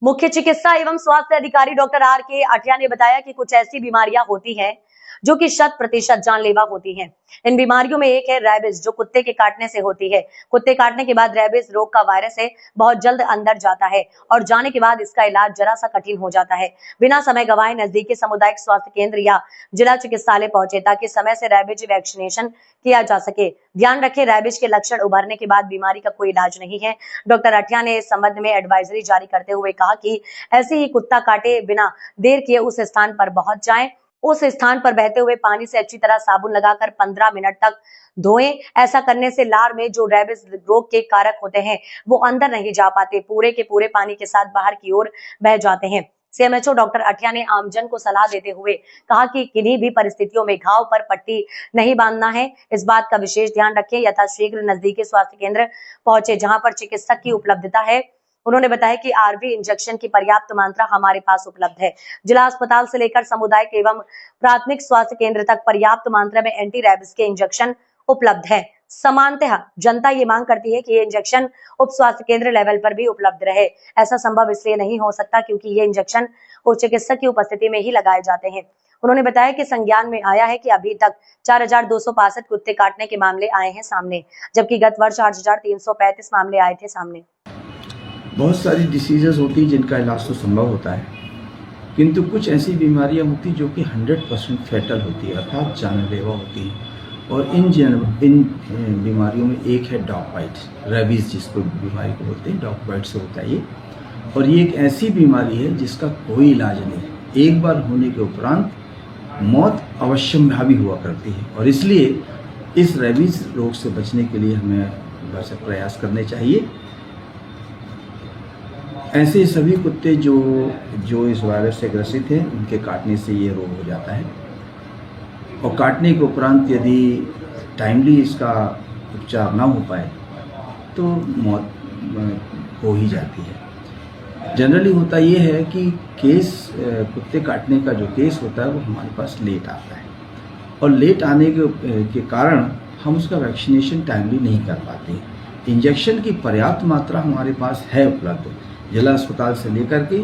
मुख्य चिकित्सा एवं स्वास्थ्य अधिकारी डॉक्टर आर के अठिया ने बताया कि कुछ ऐसी बीमारियां होती हैं जो कि 100% जानलेवा होती हैं। इन बीमारियों में एक है रेबिस, जो कुत्ते के काटने से होती है। कुत्ते काटने के बाद रेबिस रोग का वायरस है बहुत जल्द अंदर जाता है और जाने के बाद इसका इलाज जरा सा कठिन हो जाता है। बिना समय गंवाए नजदीकी सामुदायिक स्वास्थ्य केंद्र या जिला चिकित्सालय पहुंचे ताकि समय से रेबिस वैक्सीनेशन किया जा सके। ध्यान रखें, रेबिस के लक्षण उभरने के बाद बीमारी का कोई इलाज नहीं है। डॉक्टर अठिया ने इस संबंध में एडवाइजरी जारी करते हुए कहा कि ऐसे ही कुत्ता काटे बिना देर किए उस स्थान पर पहुंच जाएं। उस स्थान पर बहते हुए पानी से अच्छी तरह साबुन लगाकर 15 मिनट तक धोएं। ऐसा करने से लार में जो रेबिस रोग के कारक होते हैं वो अंदर नहीं जा पाते, पूरे के पूरे पानी के साथ बाहर की ओर बह जाते हैं। सीएमएचओ डॉक्टर अठिया ने आमजन को सलाह देते हुए कहा कि किन्हीं भी परिस्थितियों में घाव पर पट्टी नहीं बांधना है। इस बात का विशेष ध्यान रखें। यथाशीघ्र नजदीकी स्वास्थ्य केंद्र पहुंचे जहां पर चिकित्सक की उपलब्धता है। उन्होंने बताया कि आरवी इंजेक्शन की पर्याप्त मात्रा हमारे पास उपलब्ध है। जिला अस्पताल से लेकर सामुदायिक एवं प्राथमिक स्वास्थ्य केंद्र तक पर्याप्त मात्रा में एंटी रेबिस के इंजेक्शन उपलब्ध है। सामान्यतः जनता ये मांग करती है कि ये इंजेक्शन उप स्वास्थ्य केंद्र लेवल पर भी उपलब्ध रहे। ऐसा संभव इसलिए नहीं हो सकता क्योंकि ये इंजेक्शन उप चिकित्सक की उपस्थिति में ही लगाए जाते हैं। उन्होंने बताया कि संज्ञान में आया है कि अभी तक 4265 कुत्ते काटने के मामले आए हैं सामने, जबकि गत वर्ष 8335 मामले आए थे सामने। बहुत सारी डिसीजेस होती हैं जिनका इलाज तो संभव होता है, किंतु कुछ ऐसी बीमारियां होती जो कि 100% फैटल होती है, अर्थात जानलेवा होती हैं। और इन बीमारियों में एक है डॉग बाइट, रेबीज जिसको बीमारी को बोलते हैं, डॉग बाइट से होता है ये। और ये एक ऐसी बीमारी है जिसका कोई इलाज नहीं, एक बार होने के उपरांत मौत अवश्यंभावी हुआ करती है। और इसलिए इस रेबीज रोग से बचने के लिए हमें भरसक प्रयास करने चाहिए। ऐसे सभी कुत्ते जो इस वायरस से ग्रसित हैं, उनके काटने से ये रोग हो जाता है। और काटने के उपरांत यदि टाइमली इसका उपचार ना हो पाए तो मौत हो ही जाती है। जनरली होता ये है कि कुत्ते काटने का जो केस होता है वो हमारे पास लेट आता है, और लेट आने के कारण हम उसका वैक्सीनेशन टाइमली नहीं कर पाते। इंजेक्शन की पर्याप्त मात्रा हमारे पास है उपलब्ध, जिला अस्पताल से लेकर के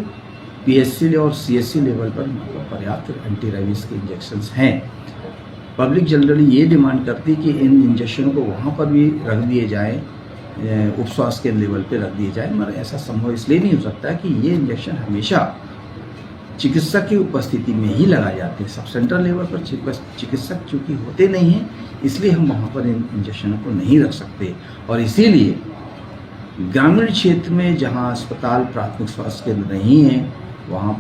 पीएचसी और सीएचसी लेवल पर पर्याप्त एंटी रेबीज के इंजेक्शंस हैं। पब्लिक जनरली ये डिमांड करती है कि इन इंजेक्शनों को वहाँ पर भी रख दिए जाएँ, उप स्वास्थ्य के लेवल पे रख दिए जाए, मगर ऐसा संभव इसलिए नहीं हो सकता कि ये इंजेक्शन हमेशा चिकित्सक की उपस्थिति में ही लगाए जाते हैं। सब सेंटर लेवल पर चिकित्सक चूँकि होते नहीं हैं, इसलिए हम वहाँ पर इन इंजेक्शनों को नहीं रख सकते। और इसीलिए ग्रामीण क्षेत्र में जहाँ अस्पताल प्राथमिक स्वास्थ्य केंद्र नहीं है वहाँ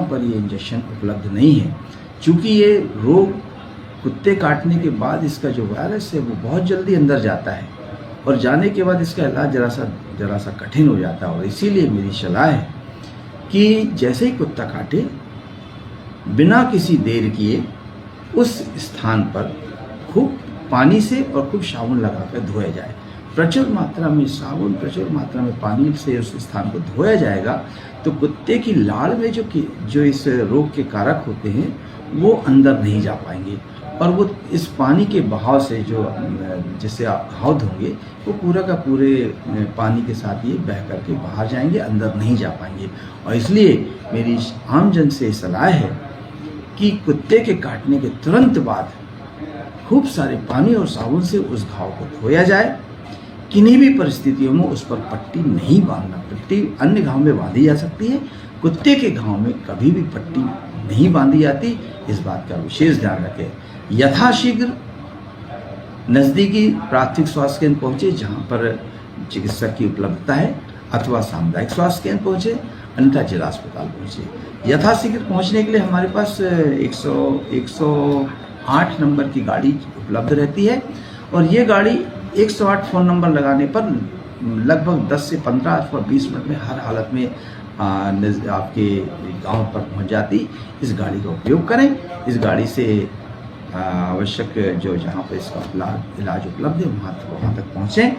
पर ये इंजेक्शन उपलब्ध नहीं है। चूँकि ये रोग कुत्ते काटने के बाद इसका जो वायरस है वो बहुत जल्दी अंदर जाता है, और जाने के बाद इसका इलाज जरा सा कठिन हो जाता है। और इसीलिए मेरी सलाह है कि जैसे ही कुत्ता काटे, बिना किसी देर किए उस स्थान पर खूब पानी से और खूब साबुन लगाकर धोया जाए। प्रचुर मात्रा में साबुन, प्रचुर मात्रा में पानी से उस स्थान को धोया जाएगा तो कुत्ते की लार में जो इस रोग के कारक होते हैं वो अंदर नहीं जा पाएंगे, और वो इस पानी के बहाव से जिससे आप घाव धोंगे वो पूरा का पूरे पानी के साथ ये बह करके बाहर जाएंगे, अंदर नहीं जा पाएंगे। और इसलिए मेरी आम जन से सलाह है कि कुत्ते के काटने के तुरंत बाद खूब सारे पानी और साबुन से उस घाव को धोया जाए। किन्हीं भी परिस्थितियों में उस पर पट्टी नहीं बांधना। पट्टी अन्य घाव में बांधी जा सकती है, कुत्ते के घाव में कभी भी पट्टी नहीं बांधी जाती। इस बात का विशेष ध्यान रखें। यथाशीघ्र नज़दीकी प्राथमिक स्वास्थ्य केंद्र पहुँचे जहाँ पर चिकित्सक की उपलब्धता है, अथवा सामुदायिक स्वास्थ्य केंद्र पहुँचे, अन्यथा जिला अस्पताल पहुँचे। यथाशीघ्र पहुँचने के लिए हमारे पास 108 नंबर की गाड़ी उपलब्ध रहती है, और ये गाड़ी 108 फ़ोन नंबर लगाने पर लगभग 10 से 15 अथवा 20 मिनट में हर हालत में आपके गांव पर पहुंच जाती। इस गाड़ी का उपयोग करें। इस गाड़ी से आवश्यक जहाँ पर इसका इलाज उपलब्ध है वहाँ तक पहुँचें।